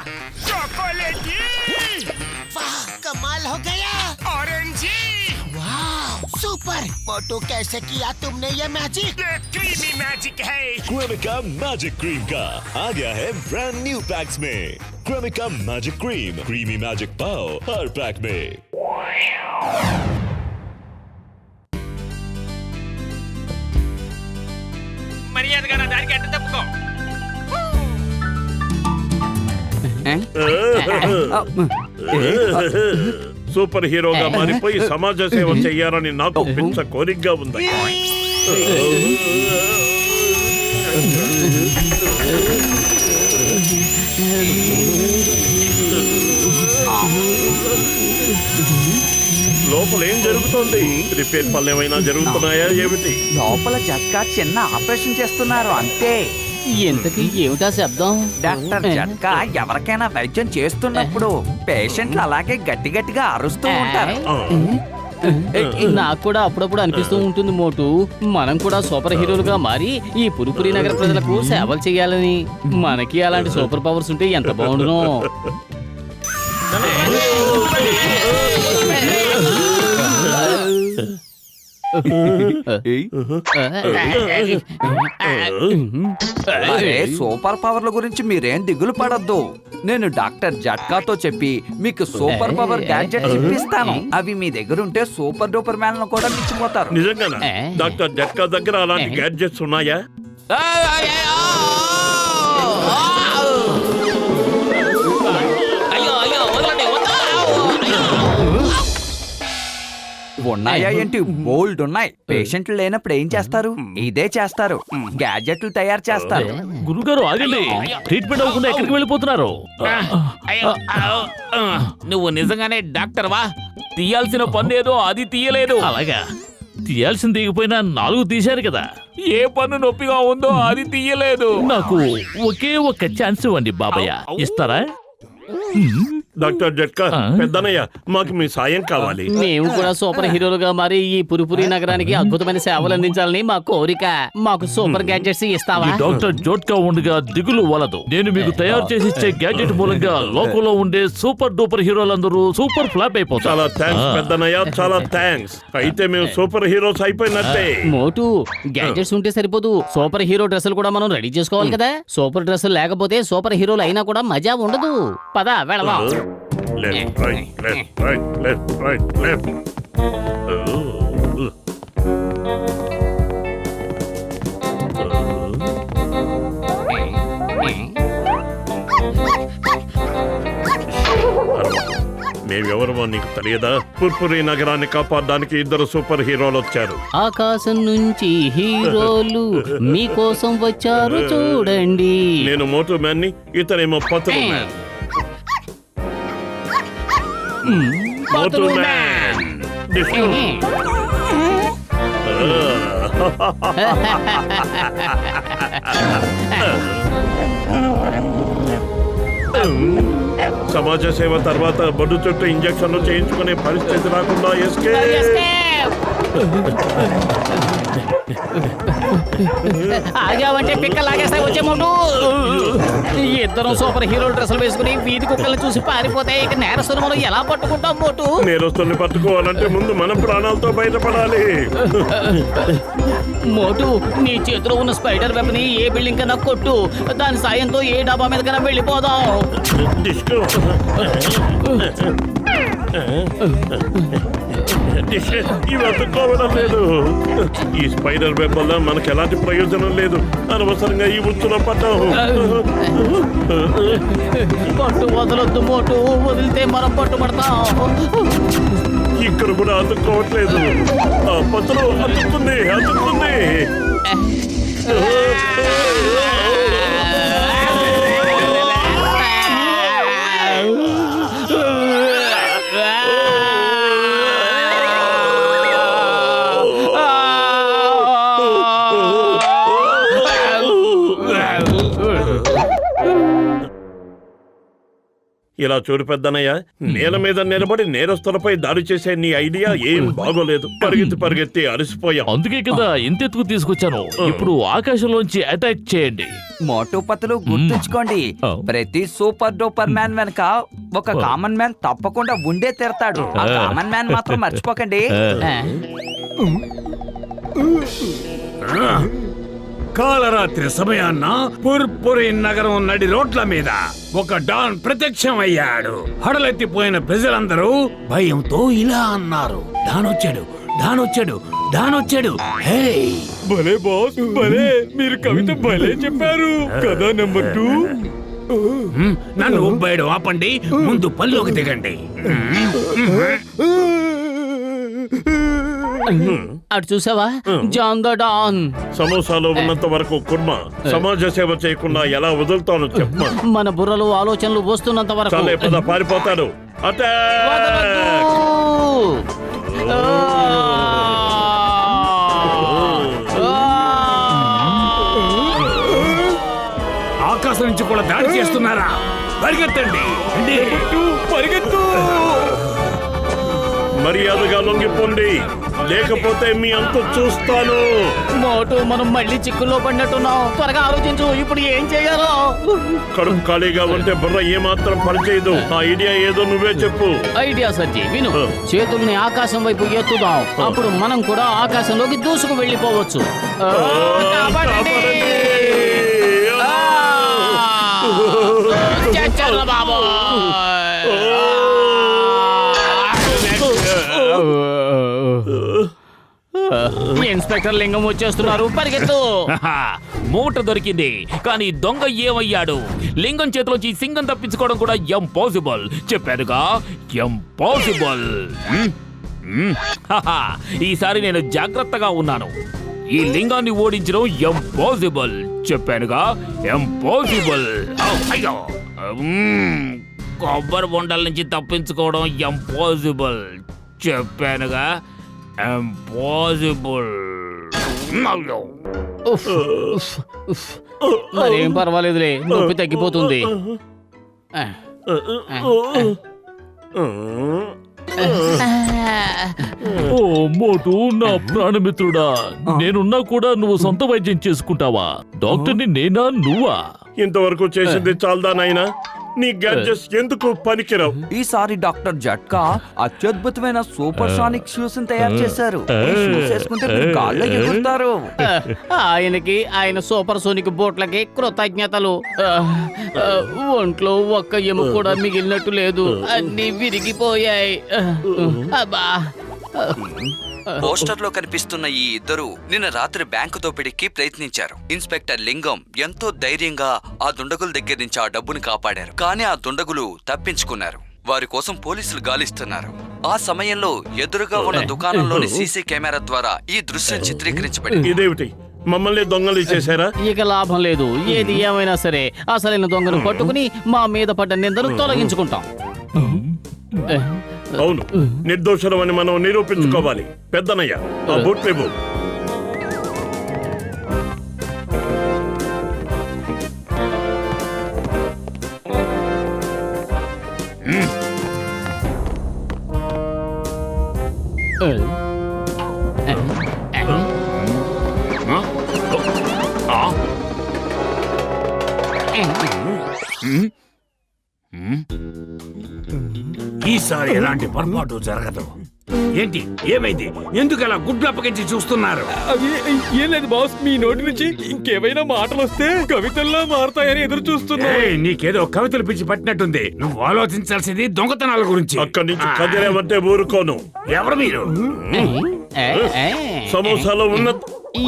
चॉकलेटी, वाह, कमाल हो गया। ऑरेंजी, वाह, सुपर। मोटू, कैसे किया तुमने ये मैजिक? ये क्रीमी मैजिक है। क्रेमिका मैजिक क्रीम का आ गया है ब्रांड न्यू पैक्स में। Cremica magic cream, creamy magic पाव हर पैक में। మర్యాదగా నా దారికి అడ్డు తప్పుకో. సూపర్ హీరోగా మారిపోయి సమాజ సేవ చెయ్యాలని నాకు పిచ్చ కోరికగా ఉంది. లోపల ఏం జరుగుతోంది? రిపేర్ పనులు ఏమైనా జరుగుతున్నాయా ఏమిటి? లోపల జట్కా చిన్న ఆపరేషన్ చేస్తున్నారు అంతే. ఎంతకి ఏమిటా శబ్దం? డాక్టర్ జట్కా ఎవరికైనా వైద్యం చేస్తున్నప్పుడు పేషెంట్లు అలాగే గట్టి గట్టిగా అరుస్తూ ఉంటారు. నాకు కూడా అప్పుడప్పుడు అనిపిస్తూ ఉంటుంది మోటు, మనం కూడా సూపర్ హీరోలుగా మారి ఈ పురుపురి నగర ప్రజలకు సేవలు చేయాలని. మనకి అలాంటి సూపర్ పవర్స్ ఉంటే ఎంత బాగుండునో. అరే, సూపర్ పవర్ల గురించి మీరేం దిగులు పడద్దు. నేను డాక్టర్ జట్కాతో చెప్పి మీకు సూపర్ పవర్ గ్యాడ్జెట్స్ ఇప్పిస్తాను. అవి మీ దగ్గర ఉంటే సూపర్ డూపర్ మ్యాన్ కూడా మించిపోతారు. నిజంగానా? డాక్టర్ జట్కా దగ్గర అలాంటి గ్యాడ్జెట్స్ ఉన్నాయా? ఉన్నాయా ఏంటి? బోల్డ్ ఉన్నాయి. పేషెంట్లు లేనప్పుడు ఏం చేస్తారు? ఇదే చేస్తారు, గ్యాడ్జెట్లు తయారు చేస్తారు. గురుగారు ఆగండి, ట్రీట్మెంట్ అవ్వకుండా ఎక్కడికి వెళ్ళిపోతున్నారు? నువ్వు నిజంగానే డాక్టర్ వా? తీయాల్సిన పన్ను ఏదో అది తీయలేదు. అలాగా, తీయాల్సింది తీయకపోయినా 4 తీశారు కదా. ఏ పన్ను నొప్పిగా ఉందో అది తీయలేదు. నాకు ఒకే ఒక్క ఛాన్స్ ఇవ్వండి బాబయ్య, ఇస్తారా? డాక్టర్ జట్కా, పెద్దనయ్య, మాకు మీ సాయం కావాలి. మేము కూడా సూపర్ హీరోలుగా మారి ఈ పురుపురి నగరానికి అద్భుతమైన సేవలు అందించాలని మా కోరిక. మాకు సూపర్ గ్యాడ్జెట్స్ ఇస్తావా? ఈ డాక్టర్ జోట్కా ఉండగా దిగులు వలదు. నేను మీకు తయారు చేసి ఇచ్చే గ్యాడ్జెట్ మూలంగా లోకంలో ఉండే సూపర్ డూపర్ హీరోలందరూ సూపర్ ఫ్లాప్ అయిపోతారు. చాలా థ్యాంక్స్ పెద్దనయ్య, చాలా థ్యాంక్స్. అయితే మేము సూపర్ హీరోస్ అయిపోయినట్టే. మోటు, గ్యాడ్జెట్స్ ఉంటే సరిపోదు, సూపర్ హీరో డ్రెస్సులు కూడా మనం రెడీ చేసుకోవాలి కదా. సూపర్ డ్రెస్సులు లేకపోతే సూపర్ హీరోలు అయినా కూడా మజా ఉండదు. పద వెళదాం. Left, right, left, right, left, right, left. మేమెవరమో నీకు తెలియదా? పుర్పురి నగరాన్ని కాపాడడానికి 2 సూపర్ హీరోలు వచ్చారు. ఆకాశం నుంచి హీరోలు మీకోసం వచ్చారు చూడండి. నేను మోటో మ్యాన్ ని, ఇతనేమో పతులు మ్యాన్. మోటో మ్యాన్ సమాజ సేవ తర్వాత బొడ్డు చుట్టూ ఇంజక్షన్లు చేయించుకునే పరిస్థితి రాకుండా ఆగావంటే పిక్క లాగేస్తాయి. వచ్చే ముందు ఇద్దరం సూపర్ హీరో డ్రెస్సులు వేసుకుని వీధి కుక్కల్ని చూసి పారిపోతే ఇక నేరస్తులు మనం ఎలా పట్టుకుంటాం? మోటు, నేరస్తుల్ని పట్టుకోవాలంటే ముందు మన ప్రాణాలతో బయటపడాలి. మోటు, నీ చేతిలో ఉన్న స్పైడర్ వెబ్ ని ఏ బిల్డింగ్ కన్నా కొట్టు. దాని సాయంతో ఏ డాబా మీద కన్నా వెళ్ళిపోదాం. ఇవి అతుక్కోవడం లేదు. ఈ స్పైడర్ వెబ్ వల్ల మనకు ఎలాంటి ప్రయోజనం లేదు. అనవసరంగా ఈ ఉచ్చులో పడ్డాము. పట్టు వదలొద్దు మోటు, వదిలితే మనం పట్టుబడతాం. ఇక్కడ కూడా అతుక్కోవట్లేదు. ఆ పత్రం అతుక్కుంది, అతుక్కుంది. ఇలా చూడు పెద్దనయ్య, నేల మీద నిలబడి నేరస్తులపై దాడి చేసే నీ ఐడియా ఏం బాగోలేదు. పరిగెత్తి అలసిపోయాం. అందుకే కదా ఇంతెత్తుకు తీసుకొచ్చాను. ఇప్పుడు ఆకాశంలోంచి అటాక్ చేయండి. మోటు పతులు గుర్తుంచుకోండి, ప్రతి సూపర్ డూపర్ మ్యాన్ వెనక ఒక కామన్ మ్యాన్ తప్పకుండా ఉండే తీరతాడు. ఆ కామన్ మ్యాన్ మాత్రం మర్చిపోకండి. కాలరాత్రి సమయాన్న పుర్పురి నగరం నడి రోడ్ల మీద ఒక డాన్ ప్రత్యక్షమయ్యాడు. హడలెత్తిపోయిన ప్రజలందరూ భయంతో ఇలా అన్నారు, డానొచ్చాడు, డానొచ్చాడు, డానొచ్చాడు. హే భలే బాస్, భలే, మీరు కవిత భలే చెప్పారు కదా. నెంబర్ 2, నన్ను ఉబ్బాయిడు ఆపండి, ముందు పల్లోకి దిగండి. అటు చూసావా, జాన్ ద డాన్. సమోసాలో ఉన్నంత వరకు కుర్మ సమాజ సేవ చేయకుండా ఎలా వదులుతాను చెప్పమా. మన బుర్రలు ఆలోచనలు వస్తున్నంత వరకు చాలే పద, పారిపోతాడు. ఆకాశం నుంచి కూడా దాడి చేస్తున్నారా? పరిగెత్తండి, పరిగెత్తు. మర్యాదగా లొంగిపోండి, లేకపోతే మీ అంత చూస్తాను. మోటు, మనం మళ్ళీ చిక్కుల్లో పడినట్టున్నాం. త్వరగా ఆలోచించు, ఇప్పుడు ఏం చేయాలో. కడుపు ఖాళీగా ఉంటే బుర్ర ఏమాత్రం పనిచేయదు. ఆ ఐడియా ఏదో నువ్వే చెప్పు. ఐడియా సజ్జి, విను. చేతుల్ని ఆకాశం వైపు ఎత్తుదాం, అప్పుడు మనం కూడా ఆకాశంలోకి దూసుకు వెళ్ళిపోవచ్చు. ఇన్స్పెక్టర్ లింగం వచ్చేస్తున్నారు, పరిగెత్తు. మూట దొరికింది, కానీ దొంగ ఏమయ్యాడు? లింగం చేతిలోంచి సింగం తప్పించుకోవడం కూడా ఇంపాసిబుల్. చెప్పానుగా, ఇంపాసిబుల్. ఈసారి నేను జాగ్రత్తగా ఉన్నాను. ఈ లింగాన్ని ఓడించడం ఇంపాసిబుల్. చెప్పానుగా, ఇంపాసిబుల్. అయ్యో, కొబ్బరి బొండాల నుంచి తప్పించుకోవడం ఇంపాసిబుల్. చెప్పానుగా, ఇంపాసిబుల్. మరేం పర్వాలేదులే, నొప్పి తగ్గిపోతుంది. ఓ మోటు, నా ప్రాణమిత్రుడా, నేనున్నా కూడా నువ్వు సొంత వైద్యం చేసుకుంటావా? డాక్టర్ని నేనా, నువ్వా? ఇంతవరకు చేసింది చాలదా నాయనా? నీ గ్యాడ్జెట్స్ ఎందుకు పనికిరావు? ఈసారి డాక్టర్ జట్కా అత్యద్భుతమైన సూపర్ సానిక్ షూస్ తయారు చేశారు. ఈ షూస్ వేసుకుంటే మీరు గాల్లో ఎగురుతారు. ఆయనకి, ఆయన సూపర్ సోనిక్ బోట్లకి కృతజ్ఞతలు. ఒంట్లో ఒక్క ఎము కూడా మిగిలినట్టు లేదు, అన్ని విరిగిపోయాయి. అబ్బా. పోస్టర్ లో కనిపిస్తున్న ఈ ఇద్దరు నిన్న రాత్రి బ్యాంకు దోపిడీకి ప్రయత్నించారు. ఇన్స్పెక్టర్ లింగం ఎంతో ధైర్యంగా ఆ దుండగుల దగ్గర నుంచి ఆ డబ్బును కాపాడారు. కానీ ఆ దుండగులు తప్పించుకున్నారు. వారి కోసం పోలీసులు గాలిస్తున్నారు. ఆ సమయంలో ఎదురుగా ఉన్న దుకాణంలోని సీసీ కెమెరా ద్వారా ఈ దృశ్యం చిత్రీకరించబడింది. ఇదేమిటి, మమ్మల్ని దొంగలు చేశారా? ఇక లాభం లేదు. ఏది ఏమైనా సరే అసలైన దొంగను పట్టుకుని మా మీద పడ్డ నిందను తొలగించుకుంటాం. అవును, నిర్దోషులమని మనం నిరూపించుకోవాలి. పెద్దనయ్య, ఆ బూట్ లేవు. ఈసారి ఎలాంటి పొరపాటు జరగదు. ఏంటి, ఏమైంది? ఎందుకు అలా గుడ్లు అప్పగించి చూస్తున్నారు? ఏం లేదు బాస్, మీ నోటి నుంచి ఇంకేమైనా మాటలు వస్తే కవితల్లో మారుతాయని ఎదురు చూస్తున్నా. నీకేదో కవితలు పిచ్చి పట్టినట్టుంది. నువ్వు ఆలోచించాల్సింది దొంగతనాల గురించి. అక్కడి నుంచి కదిలేమంటే ఊరుకోను. ఎవరు మీరు? సమోసాలో ఉన్న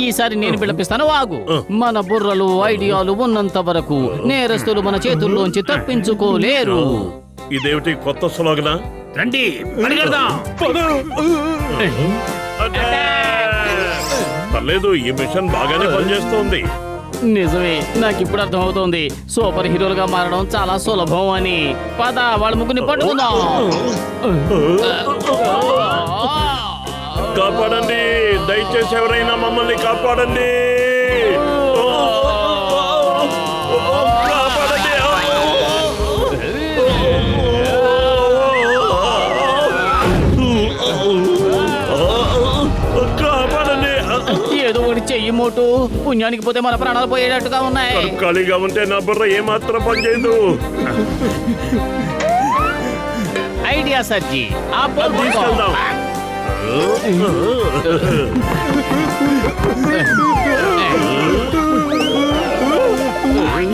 ఈసారి నేను పిలిపిస్తాను, ఆగు. మన బుర్రలు, ఐడియాలు ఉన్నంత వరకు నేరస్తులు మన చేతుల్లోంచి తప్పించుకోలేరు. ఇదేమిటి కొత్త స్లోగనా? రండి, పరిగెడదాం. పర్లేదు, ఈ మిషన్ బాగానే పనిచేస్తోంది. నిజమే, నాకు ఇప్పుడు అర్థమవుతోంది సూపర్ హీరోలుగా మారడం చాలా సులభం అని. పద, వాళ్ళ ముగ్గురిని పట్టుకుందాం. కాపాడండి, దయచేసి ఎవరైనా మమ్మల్ని కాపాడండి. కాపాడండి. మోటు పుణ్యానికి పోతే మన ప్రాణాలు పోయేటట్టుగా ఉన్నాయి. ఖాళీగా ఉంటే నా బుర్ర ఏమాత్రం పనిచేయదు. ఐడియా సర్జీ ఆ బోల్ తీసుకెళ్దాం.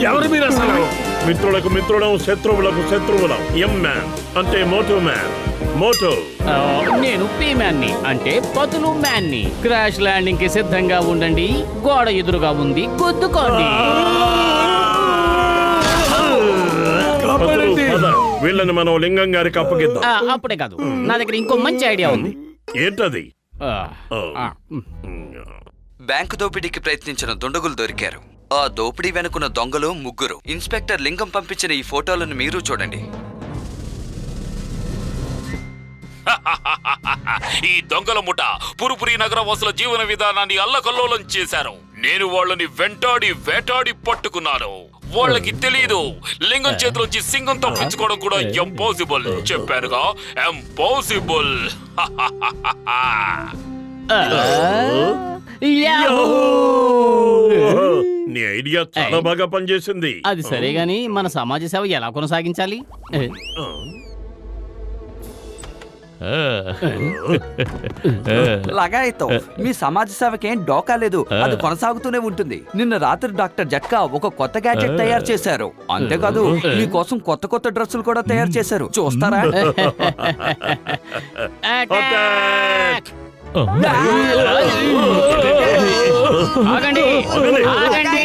ఎవరు మీరు అసలు? మిత్రులకు మిత్రుడం, శత్రువులకు శత్రువులం. ఎం మ్యాన్ అంటే మోటో మ్యాన్. మోటో. నేను పీ మ్యాన్ ని అంటే పతులు మ్యాన్ ని. క్రాష్ ల్యాండింగ్ కి సిద్ధంగా ఉండండి. గోడ ఎదురుగా ఉంది, గుద్దుకోండి. వీళ్ళని మనం లింగం గారికి అప్పగిద్దాం. అప్పుడే కాదు, నా దగ్గర ఇంకో మంచి ఐడియా ఉంది. ఏంటది? బ్యాంకు దోపిడీకి ప్రయత్నించిన దుండగులు దొరికారు. ఆ దోపిడీ వెనుకున్న దొంగలు 3. ఇన్స్పెక్టర్ లింగం పంపించిన ఈ ఫోటోలను మీరు చూడండి. ఈ దొంగల ముఠ పురుపురి నగర వాసుల జీవన విధానాన్ని అల్లకల్లోలం చేశారు. నేను వాళ్ళని వెంటాడి వేటాడి పట్టుకున్నాను. వాళ్ళకి తెలీదు లింగం చేతిలోంచి సింగం తప్పించుకోవడం కూడా ఇంపాసిబుల్. చెప్పానుగా, ఇంపాసిబుల్. నీ ఐడియా చాలా బాగా పనిచేసింది. అది సరే గాని మన సమాజ సేవ ఎలా కొనసాగించాలి? లగాయితో మీ సమాజ సేవకేం డోకా లేదు, అది కొనసాగుతూనే ఉంటుంది. నిన్న రాత్రి డాక్టర్ జట్కా ఒక కొత్త గ్యాడ్జెట్ తయారు చేశారు. అంతేకాదు మీకోసం కొత్త కొత్త డ్రెస్సులు కూడా తయారు చేశారు. చూస్తారా? ఆగండి, ఆగండి.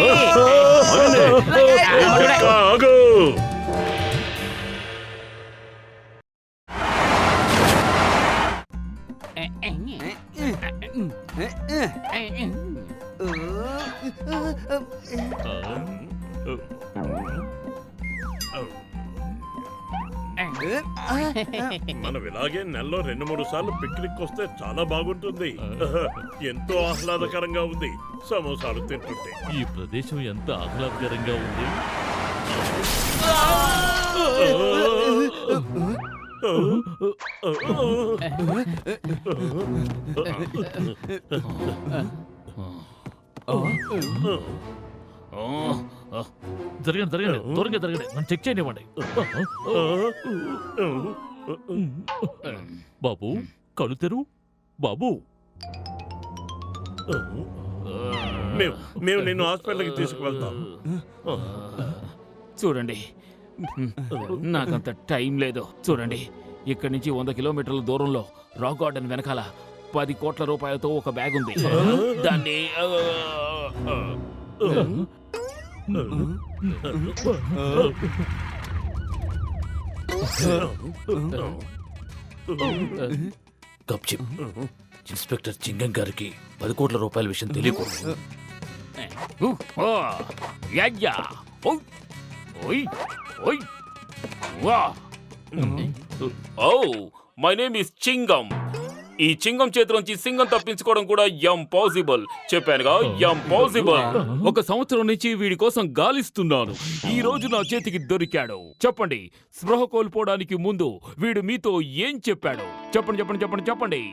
మనం ఇలాగే నెలలో 2-3 సార్లు పిక్నిక్ వస్తే చాలా బాగుంటుంది. ఎంతో ఆహ్లాదకరంగా ఉంది సమోసాలు తింటుంటే. ఈ ప్రదేశం ఎంత ఆహ్లాదకరంగా ఉంది. జరగండి జరగండి, దూరంగా జరగండి, నన్ను చెక్ చేయనివ్వండి. బాబు కళ్ళు తెరు. బాబు, మేము నిన్ను హాస్పిటల్కి తీసుకువెళ్తాం. చూడండి, నాకంత టైం లేదు. చూడండి, ఇక్కడి నుంచి 100 కిలోమీటర్ల దూరంలో రాక్ గార్డెన్ వెనకాల 10 కోట్ల రూపాయలతో ఒక బ్యాగ్ ఉంది. దాన్ని ఇన్స్పెక్టర్ చింగం గారికి 10 కోట్ల రూపాయల విషయం తెలియకూడదు. My name is చింగం. ఈ చింగం చేతిలోంచి సింగం తప్పించుకోవడం కూడా ఇంపాసిబుల్. చెప్పానుగా, ఇంపాసిబుల్. 1 సంవత్సరం నుంచి వీడి కోసం గాలిస్తున్నాను. ఈ రోజు నా చేతికి దొరికాడు. చెప్పండి, స్పృహ కోల్పోవడానికి ముందు వీడు మీతో ఏం చెప్పాడు? చెప్పండి చెప్పండి చెప్పండి చెప్పండి.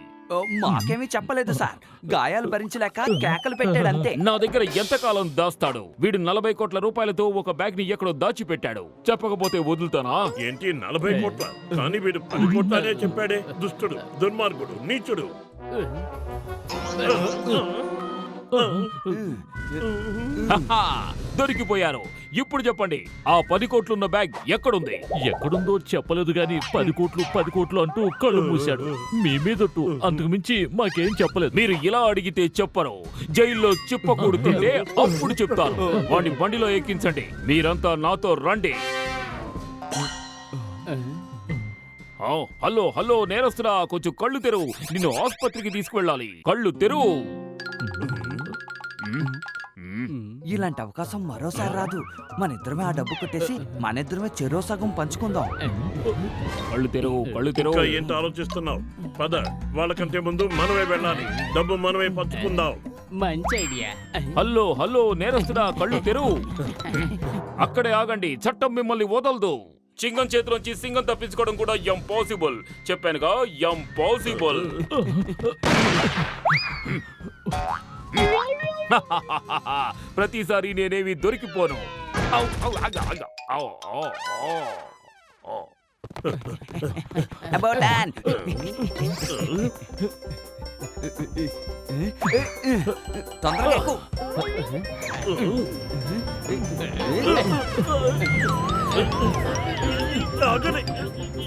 మాకేమీ చెప్పలేదు సార్. గాయాలు భరించలేక కేకలు పెట్టాడు అంతే. నా దగ్గర ఎంతకాలం దాస్తాడు? వీడు 40 కోట్ల రూపాయలతో ఒక బ్యాగ్ ని ఎక్కడో దాచిపెట్టాడు. చెప్పకపోతే వదులుతానా? ఏంటి 40 కోట్ల? కానీ వీడు 10 కోట్లనే చెప్పాడే. దుష్టుడు, దుర్మార్గుడు, నీచుడు. దొరికిపోయారు. ఇప్పుడు చెప్పండి, ఆ 10 కోట్లున్న బ్యాగ్ ఎక్కడుంది? ఎక్కడుందో చెప్పలేదు గాని 10 కోట్లు అంటూ కళ్ళు మూశాడు. మీ మీదొట్టు, అంతకు మించి మాకేం చెప్పలేదు. మీరు ఇలా అడిగితే చెప్పరు. జైల్లో చిప్పకూడు తింటే అప్పుడు చెప్తారు. వాడిని బండిలో ఎక్కించండి. మీరంతా నాతో రండి. హలో హలో, నేరస్తుడా, కొంచెం కళ్ళు తెరువు. నిన్ను ఆసుపత్రికి తీసుకువెళ్ళాలి. కళ్ళు తెరువు. ఇలాంటి అవకాశం మరోసారి రాదు. మన ఇద్దరమే ఆ డబ్బు కొట్టేసి మన ఇద్దరమే చెరో సగం పంచుకుందాం. కళ్ళు తెరువు, కళ్ళు తెరువు. ఇంకా ఏంటి ఆలోచిస్తున్నావు? పద, వాళ్ళకంటే ముందు మనమే వెళ్ళాలి. డబ్బు మనమే పంచుకుందాం. మంచి ఐడియా. హలో హలో, నేరస్తుడా, కళ్ళు తెరువు. అక్కడే ఆగండి, చట్టం మిమ్మల్ని వదలదు. చింగం చేతిలోంచి సింగం తప్పించుకోవడం కూడా ఇంపాసిబుల్. చెప్పానుగా, ఇంపాసిబుల్. ప్రతిసారి నేనేవి దొరికిపోను. ఔ, ఔ, ఆగ, ఆగ. ఔ, ఔ, ఔ, ఔ. About done. తొందరగా ఎక్కు.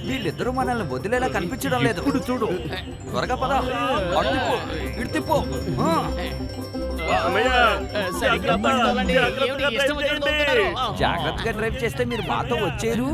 వీళ్ళిద్దరూ మనల్ని వదిలేలా కనిపించడం లేదు. చూడు త్వరగా పద. అటు తిప్పు, ఇటు తిప్పు. సరిగ్గా పట్టుకోవాలండి. ఏమిటి ఇష్టం వచ్చినట్టు దొరుకుతున్నారు? జాగ్రత్తగా డ్రైవ్ చేస్తే మీరు మాతో వచ్చేరు.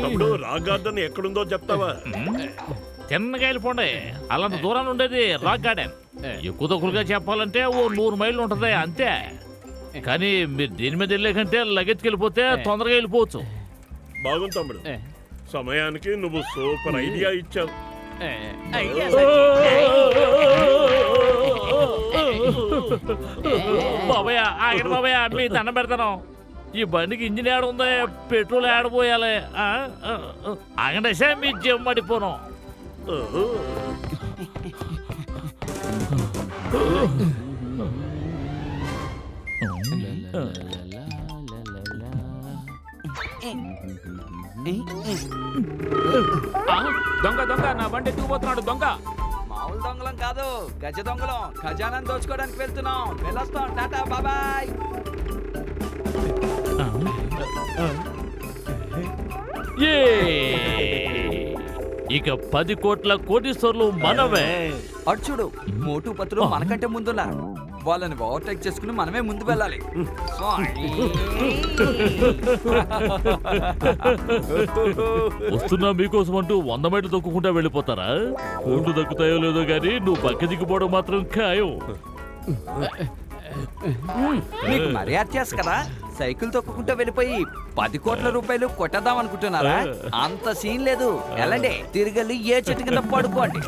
తమ్ముడు రాక్ గార్డెన్ ఎక్కడుందో చెప్తావా? తిన్నగా వెళ్ళిపోండి. అలాంటి దూరాన్ని ఉండేది రాక్ గార్డెన్. ఎక్కువ తక్కువగా చెప్పాలంటే ఓ 100 మైళ్ళు ఉంటది అంతే. కానీ మీరు దీని మీద వెళ్ళే కంటే లగెత్కి వెళ్ళిపోతే తొందరగా వెళ్ళిపోవచ్చు. బాగుంది తమ్ముడు, సమయానికి నువ్వు సూపర్ ఐడియా ఇచ్చావు. బాబయ్య ఆగండి బాబయ్య, మీ దండం పెడతాను. ఈ బండికి ఇంజిన్ ఏడ ఉంది, పెట్రోల్ ఏడపోయాలి. ఆగండి సార్, మీ జమ్ పడిపోను. దొంగ దొంగ, నా బండి ఎత్తుకుపోతున్నాడు దొంగ. మామూలు దొంగలం కాదు, గజ దొంగలం. ఖజానాన్ని దోచుకోవడానికి వెళ్తున్నాం. వెళ్ళొస్తాం, టాటా బాబాయ్. ఇక 10 కోట్ల కోటీశ్వర్లు మనమే. అటు చూడు, మోటు పత్రులు మనకంటే ముందున్నారు. వాళ్ళని ఓవర్టేక్ చేసుకుని మనమే ముందు వెళ్ళాలి. వస్తున్నా మీకోసం అంటూ 100 మైళ్ళు తొక్కుకుంటా వెళ్ళిపోతారా? కోట్లు దక్కుతాయో లేదో గానీ నువ్వు పక్క దిగిపోవడం మాత్రం ఖాయం. మీకు మర్యాద చేసు కదా, సైకిల్ తొక్కుకుంటూ వెళ్ళిపోయి 10 కోట్ల రూపాయలు కొట్టేద్దాం అనుకుంటున్నారా? అంత సీన్ లేదు. వెళ్ళండి, తిరిగి ఏ చెట్టు కింద పడుకోండి.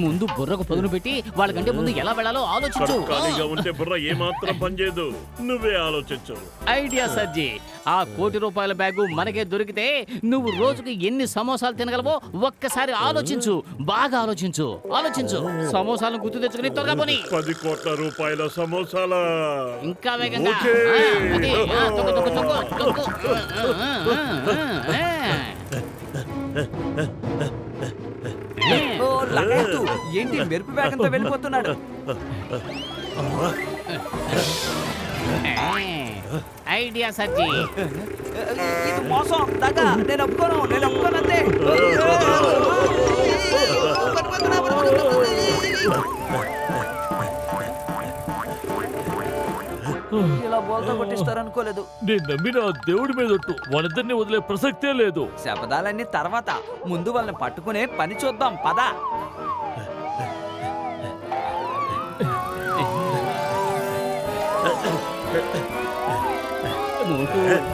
ముందు బుర్రకు పదును పెట్టి వాళ్ళకంటే ముందు ఎలా వెళ్ళాలో ఆలోచించు. ఖాళీగా ఉంటే బుర్ర ఏమాత్రం పనిచేయదు. నువ్వే ఆలోచించు. ఐడియా సజ్జి. ఆ ₹1 కోటి బ్యాగు మనకే దొరికితే నువ్వు రోజుకి ఎన్ని సమోసాలు తినగలవో ఒక్కసారి ఆలోచించు. బాగా ఆలోచించు, ఆలోచించు. సమోసాలను గుర్తు తెచ్చుకుని త్వరగా పోనీ. 10 కోట్ల రూపాయల సమోసాల. ఇంకా వేగంగా. అది, తొక్కు, తొక్కు, తొక్కు, తొక్కు. ఓ, లగెత్తు. ఏంటి మెరుపు వేగంతో వెళ్ళిపోతున్నాడు? ఐడియా సజ్జి. ఇది మోసం, దగ్గ. నేను ఒప్పుకోను అంతే. ఇలా బోల్తా కొట్టిస్తారనుకోలేదు. నేను నమ్మిన దేవుడి మీద ఒట్టు, వాళ్ళిద్దరిని వదిలే ప్రసక్తే లేదు. శపథాలన్నీ తర్వాత, ముందు వాళ్ళని పట్టుకునే పని చూద్దాం. పద.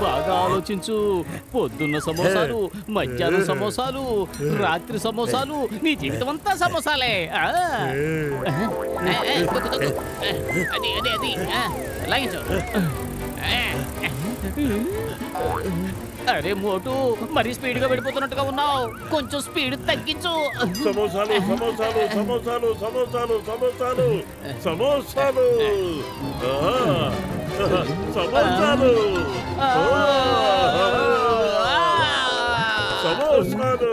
బాగా ఆలోచించు. పొద్దున్న సమోసాలు, మధ్యాహ్నం సమోసాలు, రాత్రి సమోసాలు, నీ జీవితం అంతా సమోసాలే. అది అది అది లాగించు. అరే మోటు, మరీ స్పీడ్ గా వెళ్ళిపోతున్నట్టుగా ఉన్నావు. కొంచెం స్పీడ్ తగ్గించు. సమోసాలు సమోసాలు సమోసాలు సమోసాలు సమోసాలు సమోసాలు సమోసాలు సమోసాలు.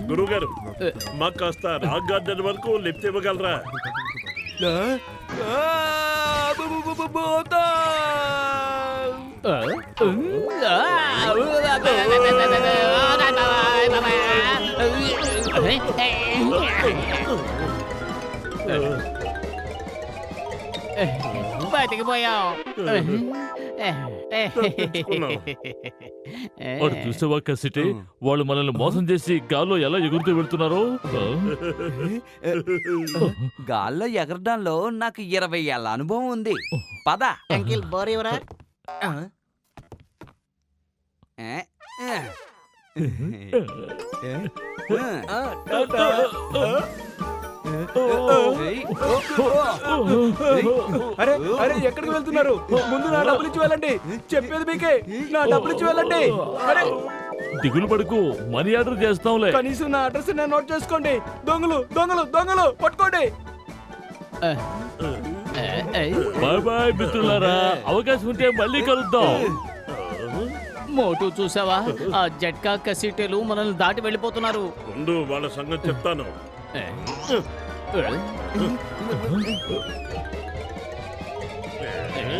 గురుగారు, మాకు కాస్త రాక్ గార్డెన్ వరకు లిఫ్ట్ ఇవ్వగలరా? బతికిపోయావు. తప్పించుకున్నాం. వాడు చూసావా కసిటి వాళ్ళు మనల్ని మోసం చేసి గాల్లో ఎలా ఎగురుతూ వెళ్తున్నారో గాల్లో ఎగరడంలో నాకు 20 ఏళ్ళ అనుభవం ఉంది. పద. అంకిల్ బోరేవరా అరే అరే ఎక్కడికి వెళ్తున్నారు? ముందు నా డబ్బులు ఇచ్చి వెళ్ళండి. చెప్పేది మీకే, నా డబ్బులు ఇచ్చి వెళ్ళండి. అరే దిగులు పడుకు, మనీ ఆర్డర్ చేస్తాంలే. కనీసం నా అడ్రస్ నోట్ చేసుకోండి. దొంగలు దొంగలు దొంగలు పట్టుకోండి. బాయ్ బాయ్ మిత్రులారా, అవకాశం ఉంటే మళ్ళీ కలుద్దాం. మోటు చూసావా, ఆ జట్కా కసిటేలు మనల్ని దాటి వెళ్ళిపోతున్నారు. ముందు వాళ్ళ సంగతి చెప్తాను.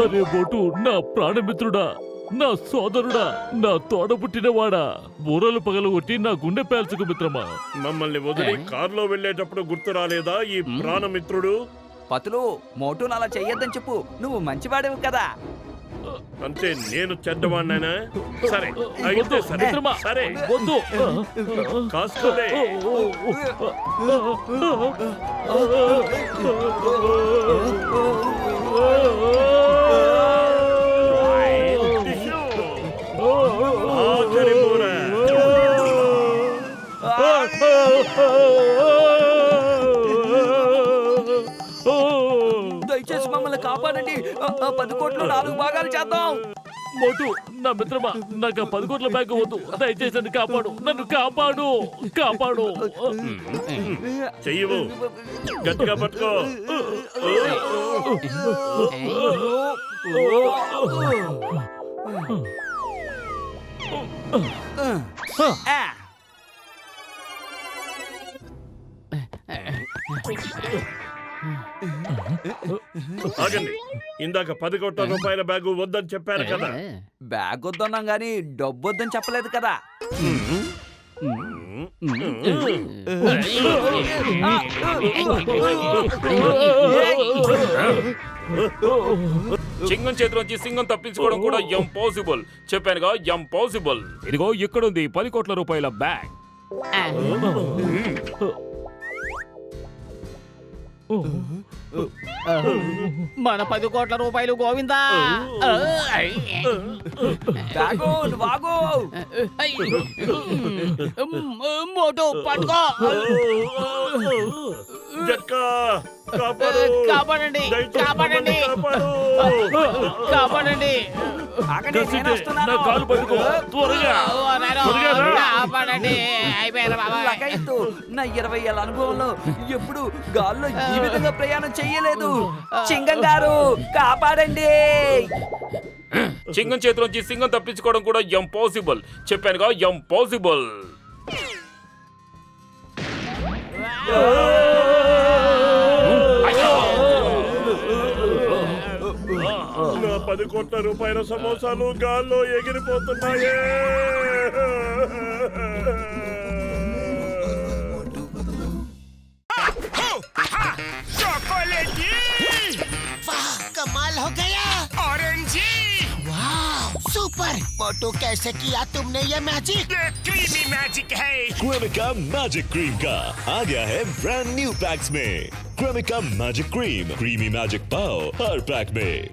అరే బోటు, నా ప్రాణమిత్రుడా, నా సోదరుడా, నా తోడ పుట్టినవాడా, బూరలు పగలగొట్టి నా గుండె పేల్చుకు మిత్రమా. మమ్మల్ని వదిలి కారులో వెళ్ళేటప్పుడు గుర్తు రాలేదా ఈ ప్రాణమిత్రుడు? పతులు, మోటును అలా చెయ్యొద్దని చెప్పు. నువ్వు మంచివాడేవు కదా. అంటే నేను చెడ్డవాడినా? సరే అయితే సరే. మిత్రమా, సరే వద్దు. కాసుకోలే. ఆఖరి బూర. దయచేసి మమ్మల్ని కాపాడండి. 10 కోట్లు 4 భాగాలు చేద్దాం. మోటు, నా మిత్రమా, నాకు ఆ 10 కోట్ల బ్యాగ్ వద్దు. దయచేసి నన్ను కాపాడు, నన్ను కాపాడు, కాపాడు. చెయ్యవు, గట్టిగా పట్టుకో. ఆగండి, ఇందాక 10 కోట్ల రూపాయల బ్యాగు వద్దని చెప్పారు కదా. బ్యాగ్ వద్దన్నాం గానీ డబ్బు వద్దని చెప్పలేదు కదా. చింగం చేతిలోంచి సింగం తప్పించుకోవడం కూడా ఇంపాసిబుల్. చెప్పానుగా, ఇంపాసిబుల్. ఇదిగో ఇక్కడుంది 10 కోట్ల రూపాయల బ్యాగ్. మన 10 కోట్ల రూపాయలు గోవిందా. బ్యాగు, నువ్వు ఆగు. మోటు పట్టుకో. జట్కా, కాపాడు. కాపాడండి, దయచేసి కాపాడండి, కాపాడు. ఆగండి, కసిటి, నేను వస్తున్నాను. నా కాలు పట్టుకో త్వరగా. కాపాడండి. అయిపోయారు బాబా. లగైతు, నా 20 ఏళ్ళ అనుభవంలో ఎప్పుడు గాల్లో ఈ విధంగా ప్రయాణం చెయ్యలేదు. చింగం గారు, కాపాడండి. చింగం చేతిలోంచి సింగం తప్పించుకోవడం కూడా ఇంపాసిబుల్. చెప్పానుగా, ఇంపాసిబుల్. నా 10 కోట్ల రూపాయల సమోసాలు గాల్లో ఎగిరిపోతున్నాయే. चॉकलेटी, वाह, कमाल हो गया. ऑरेंजी, वाह, सुपर. मोटू कैसे किया तुमने ये मैजिक? ये क्रीमी मैजिक है. क्रेमिका मैजिक क्रीम का आ गया है ब्रांड न्यू पैक्स में. Cremica magic cream, creamy magic पाव हर पैक में.